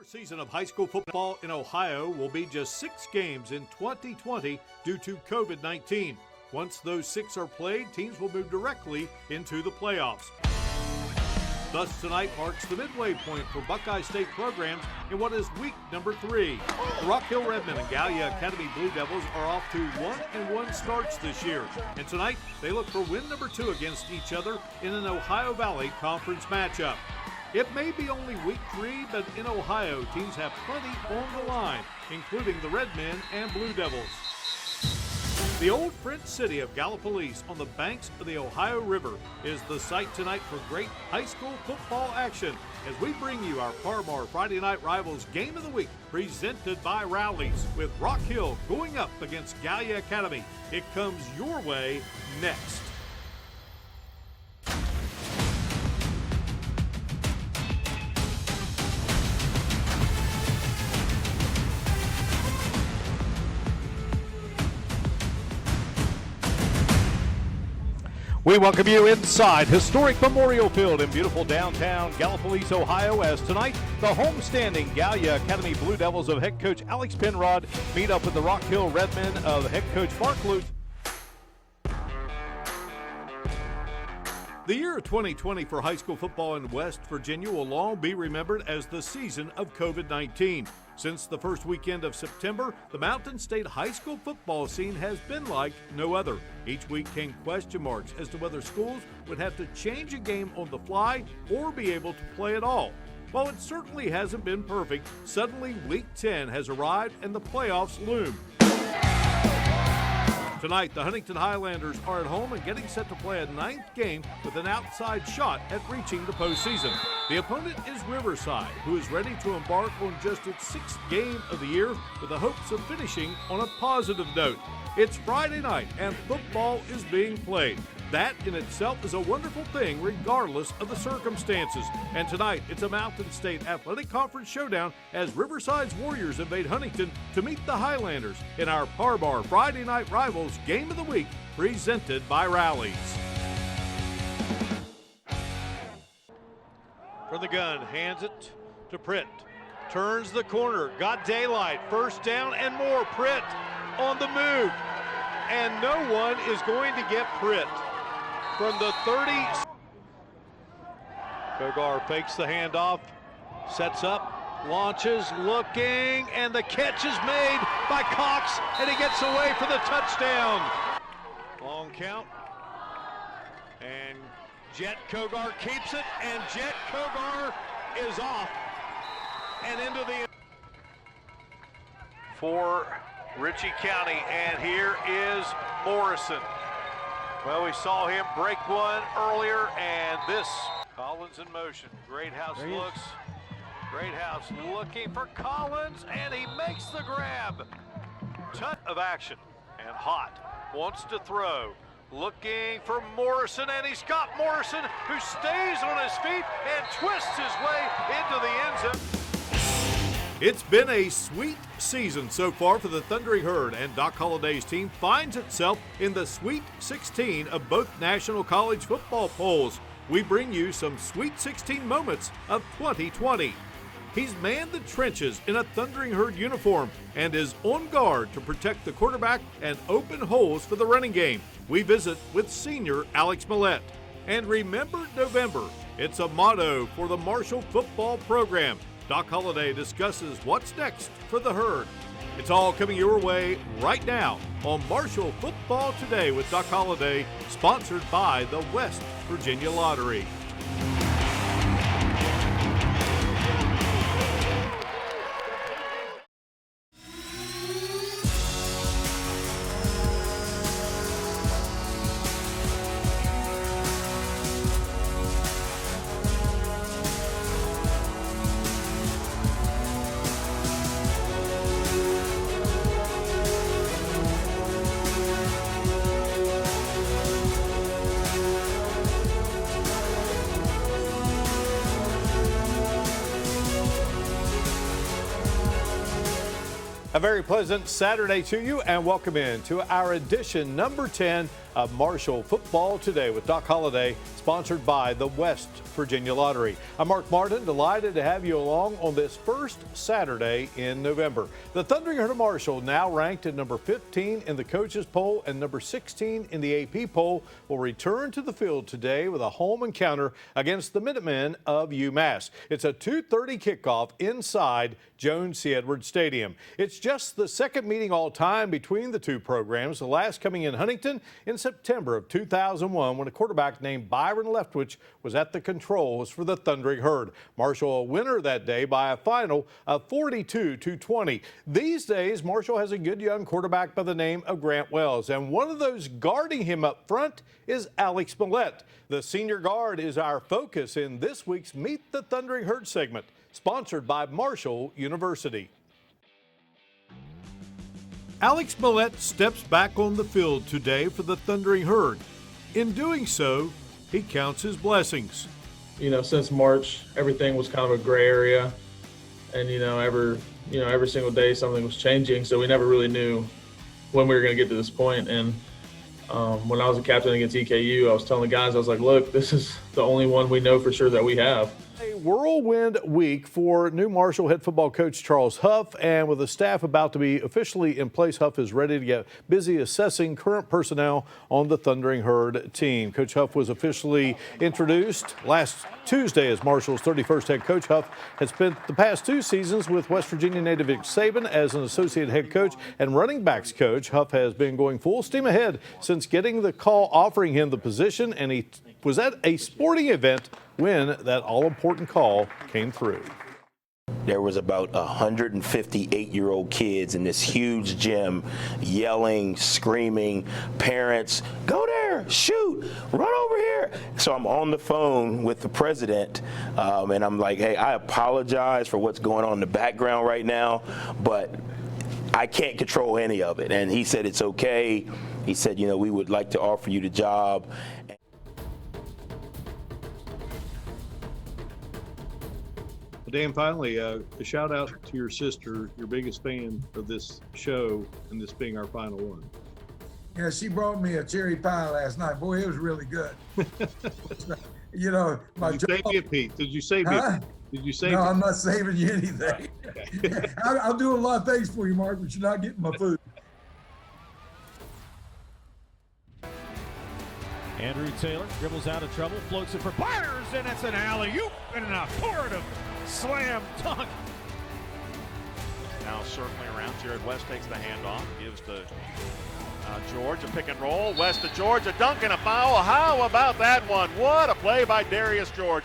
Season of high school football in Ohio will be just 6 games in 2020 due to COVID-19. Once those 6 are played, teams will move directly into the playoffs. Thus, tonight marks the midway point for Buckeye State programs in what is week number 3. The Rock Hill Redmen and Gallia Academy Blue Devils are off to 1-1 starts this year. And tonight, they look for win number 2 against each other in an Ohio Valley Conference matchup. It may be only week 3, but in Ohio, teams have plenty on the line, including the Redmen and Blue Devils. The old French city of Gallipolis on the banks of the Ohio River is the site tonight for great high school football action as we bring you our Parmar Friday Night Rivals Game of the Week presented by Rowley's with Rock Hill going up against Gallia Academy. It comes your way next. We welcome you inside historic Memorial Field in beautiful downtown Gallipolis, Ohio, as tonight the homestanding Gallia Academy Blue Devils of head coach Alex Penrod meet up with the Rock Hill Redmen of head coach Mark Luth. The year 2020 for high school football in West Virginia will long be remembered as the season of COVID-19. Since the first weekend of September, the Mountain State high school football scene has been like no other. Each week came question marks as to whether schools would have to change a game on the fly or be able to play at all. While it certainly hasn't been perfect, suddenly Week 10 has arrived and the playoffs loom. Tonight, the Huntington Highlanders are at home and getting set to play a 9th game with an outside shot at reaching the postseason. The opponent is Riverside, who is ready to embark on just its 6th game of the year with the hopes of finishing on a positive note. It's Friday night and football is being played. That in itself is a wonderful thing regardless of the circumstances. And tonight, it's a Mountain State Athletic Conference showdown as Riverside's Warriors invade Huntington to meet the Highlanders in our Parbar Friday Night Rivals Game of the Week presented by Rowley's. From the gun, hands it to Pritt. Turns the corner, got daylight, first down and more. Pritt on the move. And no one is going to get Pritt. From the 30, Kogar fakes the handoff, sets up, launches, looking, and the catch is made by Cox, and he gets away for the touchdown. Long count, and Jet Kogar keeps it, and Jet Kogar is off and into the for Ritchie County, and here is Morrison. Well, we saw him break one earlier, and this Collins in motion. Greathouse looks. Greathouse looking for Collins, and he makes the grab. Ton of action, and Hott wants to throw. Looking for Morrison, and he's got Morrison, who stays on his feet and twists his way into the end zone. It's been a sweet season so far for the Thundering Herd, and Doc Holliday's team finds itself in the Sweet 16 of both national college football polls. We bring you some Sweet 16 moments of 2020. He's manned the trenches in a Thundering Herd uniform and is on guard to protect the quarterback and open holes for the running game. We visit with senior Alex Millette. And remember November. It's a motto for the Marshall football program. Doc Holliday discusses what's next for the Herd. It's all coming your way right now on Marshall Football Today with Doc Holliday, sponsored by the West Virginia Lottery. A very pleasant Saturday to you, and welcome in to our edition number 10 of Marshall Football Today with Doc Holliday, sponsored by the West Virginia Lottery. I'm Mark Martin, delighted to have you along on this first Saturday in November. The Thundering Herd of Marshall, now ranked at number 15 in the coaches poll and number 16 in the AP poll, will return to the field today with a home encounter against the Minutemen of UMass. It's a 2:30 kickoff inside Jones C. Edwards Stadium. It's just the second meeting all time between the two programs, the last coming in Huntington in September of 2001 when a quarterback named Byron Leftwich was at the controls for the Thundering Herd. Marshall a winner that day by a final of 42-20. These days, Marshall has a good young quarterback by the name of Grant Wells, and one of those guarding him up front is Alex Millette. The senior guard is our focus in this week's Meet the Thundering Herd segment, sponsored by Marshall University. Alex Millette steps back on the field today for the Thundering Herd. In doing so, he counts his blessings. Since March, everything was kind of a gray area, and every single day something was changing, so we never really knew when we were going to get to this point. And when I was a captain against EKU, I was telling the guys, I was like, look, this is the only one we know for sure that we have. A whirlwind week for new Marshall head football coach Charles Huff, and with the staff about to be officially in place, Huff is ready to get busy assessing current personnel on the Thundering Herd team. Coach Huff was officially introduced last Tuesday as Marshall's 31st head coach. Huff has spent the past 2 seasons with West Virginia native Nick Saban as an associate head coach and running backs coach. Huff has been going full steam ahead since getting the call offering him the position, and he was at a sporting event when that all-important call came through. There was about 158-year-old kids in this huge gym yelling, screaming, parents, go there, shoot, run over here. So I'm on the phone with the president, and I'm like, hey, I apologize for what's going on in the background right now, but I can't control any of it. And he said it's okay. He said, we would like to offer you the job. Dan, finally, a shout out to your sister, your biggest fan of this show, and this being our final one. Yeah, she brought me a cherry pie last night. Boy, it was really good. My Did you save me a piece? Did you save me? Did you save? No, I'm not saving you anything. I'll do a lot of things for you, Mark, but you're not getting my food. Andrew Taylor dribbles out of trouble, floats it for Byers, and it's an alley-oop and an authoritative slam dunk. Now circling around, Jared West takes the handoff, gives to George a pick and roll. West to George, a dunk and a foul. How about that one? What a play by Darius George.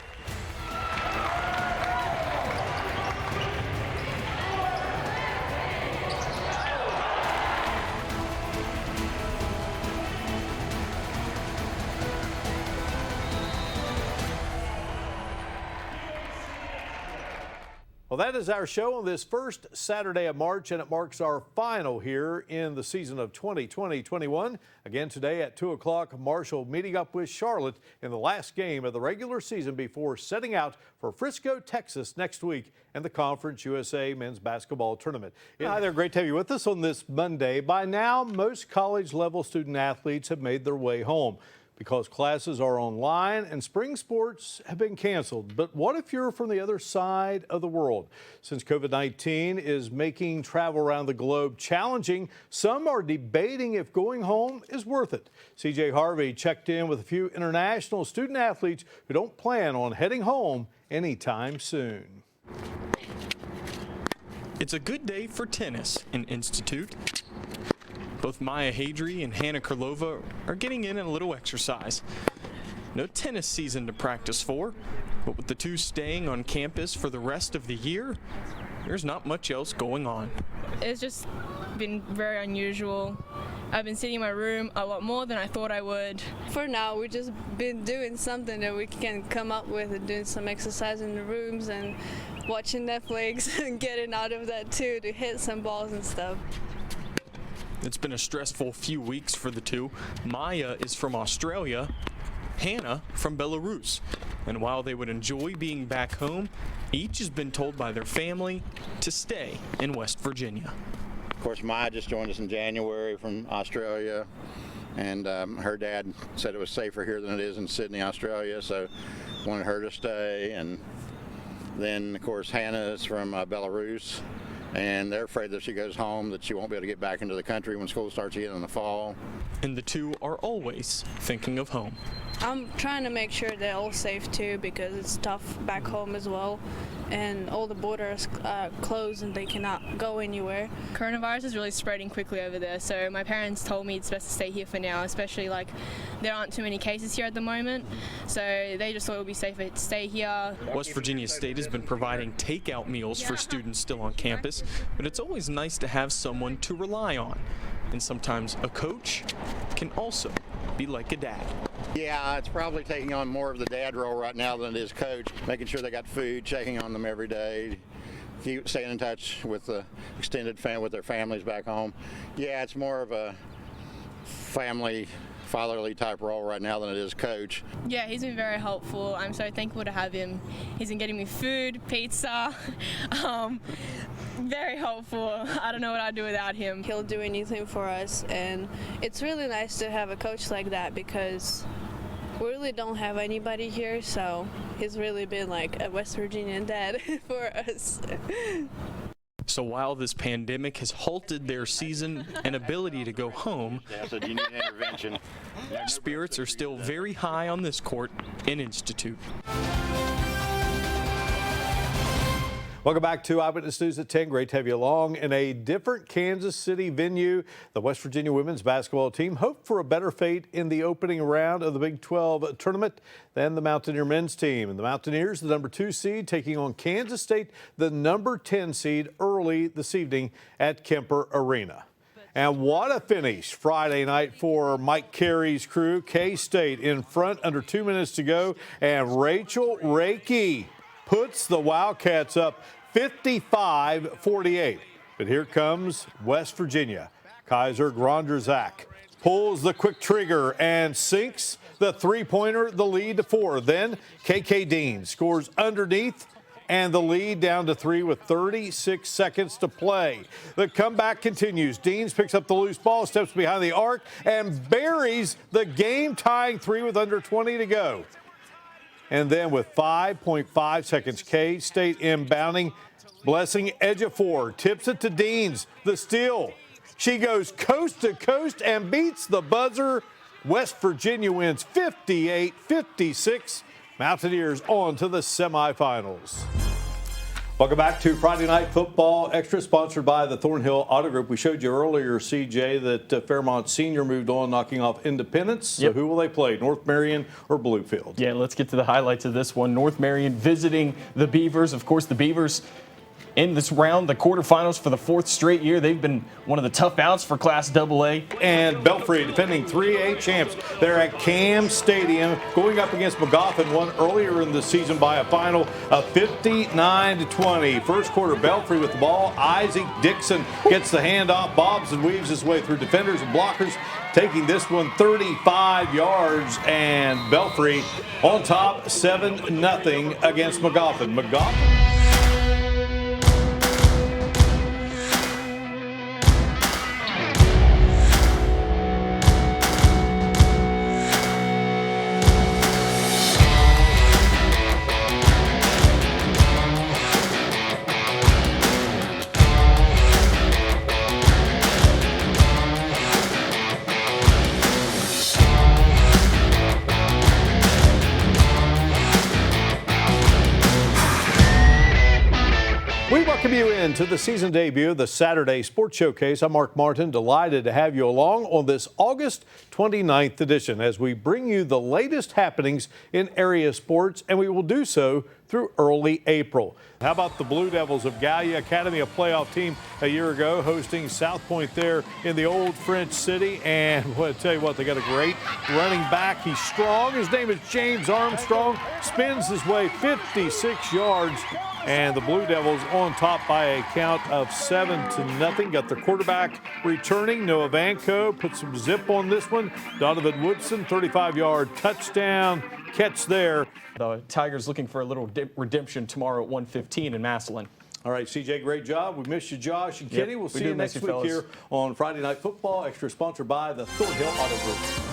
Well, that is our show on this first Saturday of March, and it marks our final here in the season of 2020-21. Again today at 2 o'clock, Marshall meeting up with Charlotte in the last game of the regular season before setting out for Frisco, Texas next week and the Conference USA Men's Basketball Tournament. Hi there, great to have you with us on this Monday. By now, most college-level student athletes have made their way home because classes are online and spring sports have been canceled. But what if you're from the other side of the world? Since COVID-19 is making travel around the globe challenging, some are debating if going home is worth it. CJ Harvey checked in with a few international student athletes who don't plan on heading home anytime soon. It's a good day for tennis in Institute. Both Maya Hadri and Hannah Krylova are getting in a little exercise. No tennis season to practice for, but with the two staying on campus for the rest of the year, there's not much else going on. It's just been very unusual. I've been sitting in my room a lot more than I thought I would. For now, we've just been doing something that we can come up with and doing some exercise in the rooms and watching Netflix and getting out of that too to hit some balls and stuff. It's been a stressful few weeks for the two. Maya is from Australia, Hannah from Belarus. And while they would enjoy being back home, each has been told by their family to stay in West Virginia. Of course, Maya just joined us in January from Australia. and her dad said it was safer here than it is in Sydney, Australia, so wanted her to stay. And then, of course, Hannah is from Belarus, and they're afraid that if she goes home that she won't be able to get back into the country when school starts again in the fall. And the two are always thinking of home. I'm trying to make sure they're all safe too, because it's tough back home as well, and all the borders are closed and they cannot go anywhere. Coronavirus is really spreading quickly over there, so my parents told me it's best to stay here for now, especially like there aren't too many cases here at the moment, so they just thought it would be safer to stay here. West Virginia State has been providing takeout meals for students still on campus, but it's always nice to have someone to rely on. And sometimes a coach can also be like a dad. Yeah, it's probably taking on more of the dad role right now than it is coach, making sure they got food, checking on them every day, staying in touch with the extended family, with their families back home. Yeah, it's more of a family, fatherly type role right now than it is coach. Yeah, he's been very helpful. I'm so thankful to have him. He's been getting me food, pizza, very helpful. I don't know what I'd do without him. He'll do anything for us, and it's really nice to have a coach like that because we really don't have anybody here, so he's really been like a West Virginian dad for us. So while this pandemic has halted their season and ability to go home, So do you need an intervention? spirits are still very high on this court in Institute. Welcome back to Eyewitness News at 10. Great to have you along. In a different Kansas City venue, the West Virginia women's basketball team hoped for a better fate in the opening round of the Big 12 tournament than the Mountaineer men's team. And the Mountaineers, the number 2 seed, taking on Kansas State, the number 10 seed, early this evening at Kemper Arena. And what a finish Friday night for Mike Carey's crew. K-State in front under 2 minutes to go, and Rachel Reiki puts the Wildcats up 55-48. But here comes West Virginia. Kaiser Grondrzak pulls the quick trigger and sinks the three-pointer, the lead to 4. Then KK Dean scores underneath, and the lead down to 3 with 36 seconds to play. The comeback continues. Deans picks up the loose ball, steps behind the arc, and buries the game-tying 3 with under 20 to go. And then with 5.5 seconds, K-State inbounding. Blessing, edge of 4, tips it to Deans. The steal. She goes coast to coast and beats the buzzer. West Virginia wins 58-56. Mountaineers on to the semifinals. Welcome back to Friday Night Football Extra, sponsored by the Thornhill Auto Group. We showed you earlier, CJ, that Fairmont Senior moved on, knocking off Independence. So who will they play, North Marion or Bluefield? Yeah, let's get to the highlights of this one. North Marion visiting the Beavers. Of course, the Beavers in this round, the quarterfinals for the 4th straight year. They've been one of the tough outs for Class AA. And Belfry defending 3A champs. They're at Cam Stadium going up against McGoffin, won earlier in the season by a final of 59-20. First quarter, Belfry with the ball. Isaac Dixon gets the handoff, bobs and weaves his way through defenders and blockers, taking this one 35 yards, and Belfry on top 7-0 against McGoffin. Welcome you in to the season debut of the Saturday Sports Showcase. I'm Mark Martin, delighted to have you along on this August 29th edition as we bring you the latest happenings in area sports, and we will do so through early April. How about the Blue Devils of Gallia Academy, a playoff team a year ago, hosting South Point there in the old French City? And I'll tell you what, they got a great running back. He's strong. His name is James Armstrong. Spins his way 56 yards. And the Blue Devils on top by a count of 7-0. Got their quarterback returning. Noah Vanko put some zip on this one. Donovan Woodson, 35-yard touchdown catch there. The Tigers looking for a little redemption tomorrow at 1:15 in Massillon. All right, CJ, great job. We missed you, Josh and Kenny. We'll see you next week here on Friday Night Football. Extra sponsored by the Thornhill Auto Group.